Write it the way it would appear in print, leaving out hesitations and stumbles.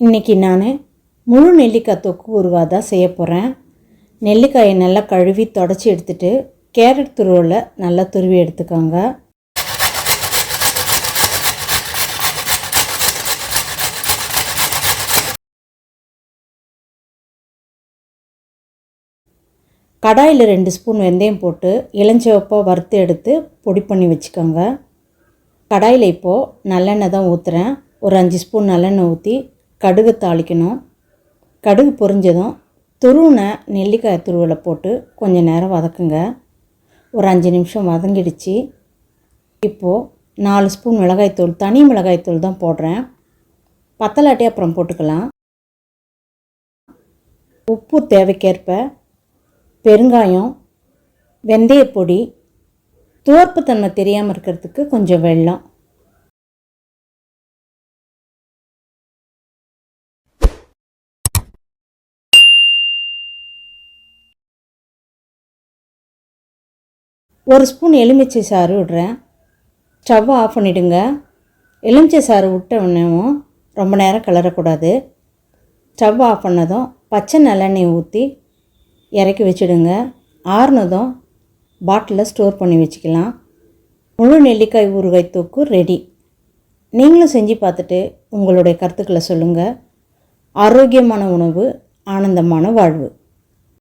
இன்றைக்கி நான் முழு நெல்லிக்காய் தொக்கு ஊறுகாய் தான் செய்ய போகிறேன். நெல்லிக்காயை நல்லா கழுவி தொடச்சி எடுத்துகிட்டு கேரட் துருவலை நல்லா துருவி எடுத்துக்கோங்க. கடாயில் 2 ஸ்பூன் வெந்தயம் போட்டு இளஞ்சிவப்பாக வறுத்து எடுத்து பொடி பண்ணி வச்சுக்கோங்க. கடாயில் இப்போது நல்லெண்ணெய் தான் ஊற்றுறேன். ஒரு 5 ஸ்பூன் நல்லெண்ணெய் ஊற்றி கடுகு தாளிக்கணும். கடுகு பொரிஞ்சதும் துருவின நெல்லிக்காய் துருவலை போட்டு கொஞ்சம் நேரம் வதக்குங்க. ஒரு 5 நிமிஷம் வதங்கிடுச்சு. இப்போது 4 ஸ்பூன் மிளகாய்த்தூள், தனி மிளகாய்த்தூள் தான் போடுறேன். பத்தலாட்டி அப்புறம் போட்டுக்கலாம். உப்பு தேவைக்கேற்ப, பெருங்காயம், வெந்தயப்பொடி, துவர்ப்புத்தன்மை தெரியாமல் இருக்கிறதுக்கு கொஞ்சம் வெல்லம். ஒரு ஸ்பூன் எலுமிச்சை சாறு விடுறேன். ஸ்டவ்வை ஆஃப் பண்ணிவிடுங்க. எலுமிச்சை சாறு விட்ட உடனேவும் ரொம்ப நேரம் கிளறக்கூடாது. ஸ்டவ் ஆஃப் பண்ணதும் பச்சை நல்லெண்ணெய் ஊற்றி இறக்கி வச்சுடுங்க. ஆறுனதும் பாட்டிலில் ஸ்டோர் பண்ணி வச்சுக்கலாம். முழு நெல்லிக்காய் ஊறுகாய் தொக்கு ரெடி. நீங்களும் செஞ்சு பார்த்துட்டு உங்களுடைய கருத்துக்களை சொல்லுங்கள். ஆரோக்கியமான உணவு, ஆனந்தமான வாழ்வு.